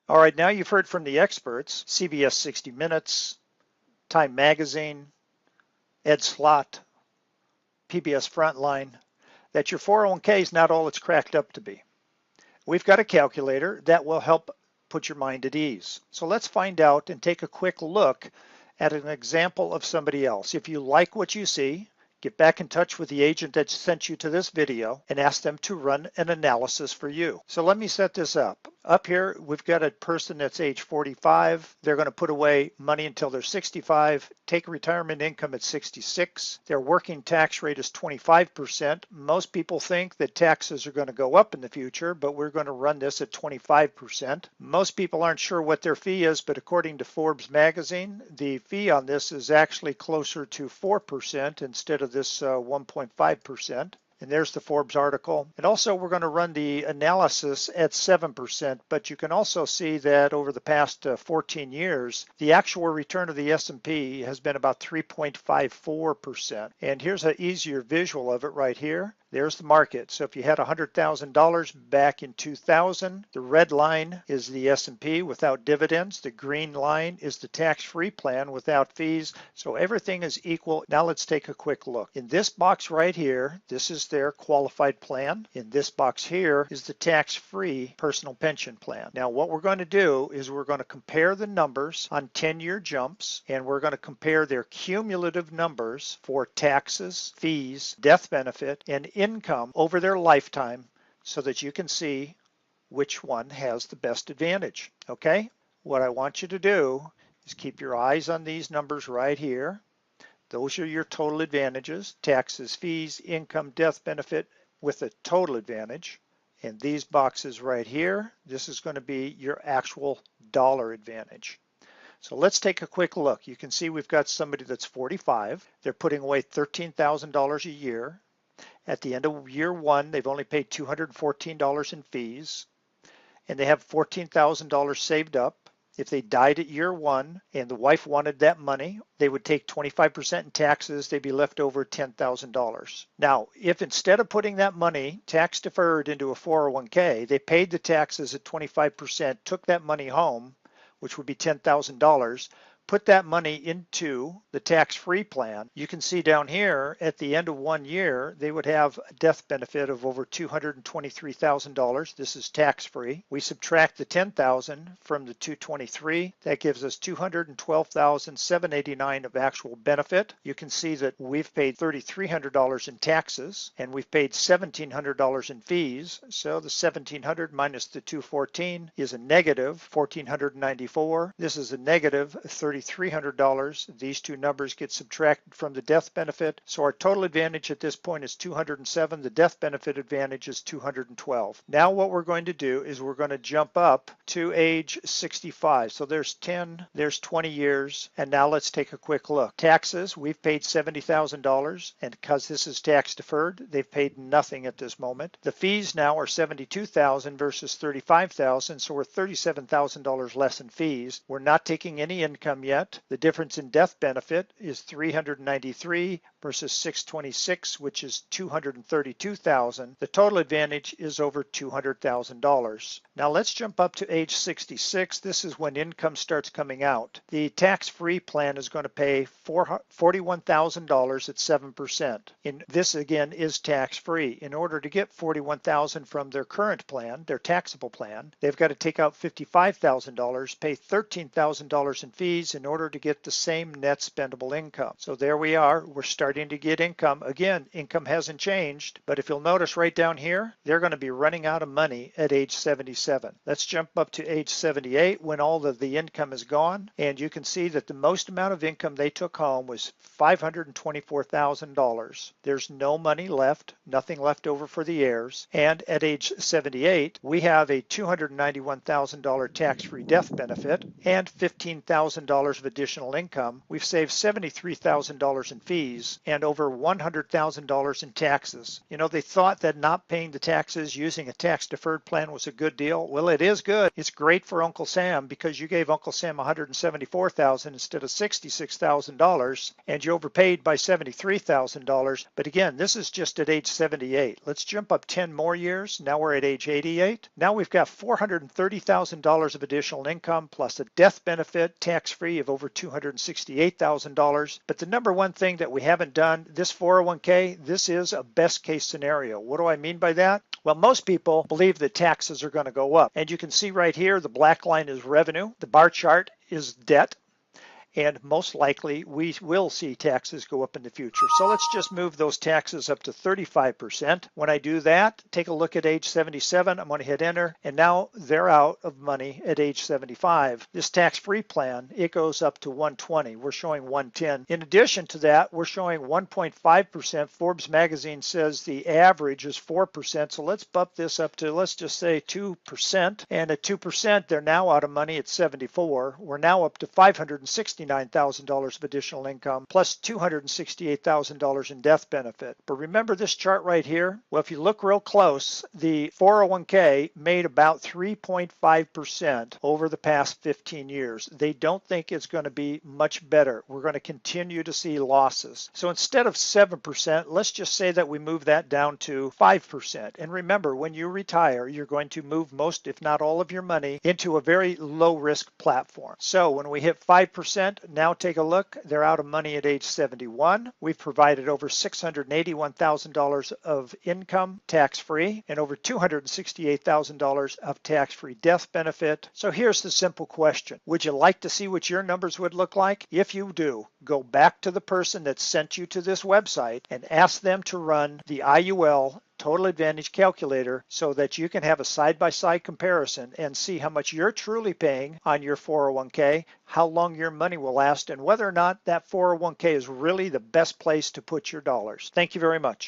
All right, now you've heard from the experts, CBS 60 Minutes, Time Magazine, Ed Slott, PBS Frontline, that your 401k is not all it's cracked up to be. We've got a calculator that will help put your mind at ease. So let's find out and take a quick look at an example of somebody else. If you like what you see, get back in touch with the agent that sent you to this video and ask them to run an analysis for you. So let me set this up. Up here, we've got a person that's age 45. They're going to put away money until they're 65, take retirement income at 66. Their working tax rate is 25%. Most people think that taxes are going to go up in the future, but we're going to run this at 25%. Most people aren't sure what their fee is, but according to Forbes magazine, the fee on this is actually closer to 4% instead of this 1.5%. And there's the Forbes article. And also we're going to run the analysis at 7%, but you can also see that over the past 14 years, the actual return of the S&P has been about 3.54%. And here's an easier visual of it right here. There's the market. So if you had $100,000 back in 2000, the red line is the S&P without dividends. The green line is the tax-free plan without fees. So everything is equal. Now let's take a quick look. In this box right here, this is their qualified plan. In this box here is the tax-free personal pension plan. Now what we're going to do is we're going to compare the numbers on 10-year jumps, and we're going to compare their cumulative numbers for taxes, fees, death benefit, and income over their lifetime so that you can see which one has the best advantage. Okay? What I want you to do is keep your eyes on these numbers right here. Those are your total advantages: taxes, fees, income, death benefit with a total advantage. And these boxes right here, this is going to be your actual dollar advantage. So let's take a quick look. You can see we've got somebody that's 45. They're putting away $13,000 a year. At the end of year one, they've only paid $214 in fees, and they have $14,000 saved up. If they died at year one and the wife wanted that money, they would take 25% in taxes. They'd be left over $10,000. Now, if instead of putting that money tax deferred into a 401k, they paid the taxes at 25%, took that money home, which would be $10,000, put that money into the tax-free plan, you can see down here at the end of 1 year, they would have a death benefit of over $223,000. This is tax-free. We subtract the $10,000 from the $223. That gives us $212,789 of actual benefit. You can see that we've paid $3,300 in taxes, and we've paid $1,700 in fees. So the $1,700 minus the $214 is a negative $1,494. This is a negative $3,300. These two numbers get subtracted from the death benefit. So our total advantage at this point is 207. The death benefit advantage is 212. Now what we're going to do is we're going to jump up to age 65. So there's 10, there's 20 years. And now let's take a quick look. Taxes, we've paid $70,000. And because this is tax deferred, they've paid nothing at this moment. The fees now are $72,000 versus $35,000. So we're $37,000 less in fees. We're not taking any income yet. The difference in death benefit is $393 versus $626, which is $232,000. The total advantage is over $200,000. Now let's jump up to age 66. This is when income starts coming out. The tax-free plan is going to pay $41,000 at 7%. And this again is tax-free. In order to get $41,000 from their current plan, their taxable plan, they've got to take out $55,000, pay $13,000 in fees in order to get the same net spendable income. So there we are. We're starting to get income. Again, income hasn't changed, but if you'll notice right down here, they're going to be running out of money at age 77. Let's jump up to age 78 when all of the income is gone, and you can see that the most amount of income they took home was $524,000. There's no money left, nothing left over for the heirs, and at age 78, we have a $291,000 tax-free death benefit and $15,000 $401,000 of additional income, we've saved $73,000 in fees and over $100,000 in taxes. You know, they thought that not paying the taxes using a tax deferred plan was a good deal. Well, it is good. It's great for Uncle Sam because you gave Uncle Sam $174,000 instead of $66,000, and you overpaid by $73,000. But again, this is just at age 78. Let's jump up 10 more years. Now we're at age 88. Now we've got $430,000 of additional income plus a death benefit tax-free of over $268,000. But the number one thing that we haven't done, this 401k, this is a best case scenario. What do I mean by that? Well, most people believe that taxes are going to go up. And you can see right here, the black line is revenue. The bar chart is debt. And most likely we will see taxes go up in the future. So let's just move those taxes up to 35%. When I do that, take a look at age 77. I'm going to hit enter, and now they're out of money at age 75. This tax-free plan, it goes up to 120. We're showing 110. In addition to that, we're showing 1.5%. Forbes magazine says the average is 4%. So let's bump this up to, let's just say 2%. And at 2%, they're now out of money at 74. We're now up to $569,000 of additional income plus $268,000 in death benefit. But remember this chart right here? Well, if you look real close, the 401k made about 3.5% over the past 15 years. They don't think it's going to be much better. We're going to continue to see losses. So instead of 7%, let's just say that we move that down to 5%. And remember, when you retire, you're going to move most, if not all of your money into a very low risk platform. So when we hit 5%, now take a look, they're out of money at age 71. We've provided over $681,000 of income tax-free and over $268,000 of tax-free death benefit. So here's the simple question. Would you like to see what your numbers would look like? If you do, go back to the person that sent you to this website and ask them to run the IUL Total Advantage Calculator so that you can have a side-by-side comparison and see how much you're truly paying on your 401k, how long your money will last, and whether or not that 401k is really the best place to put your dollars. Thank you very much.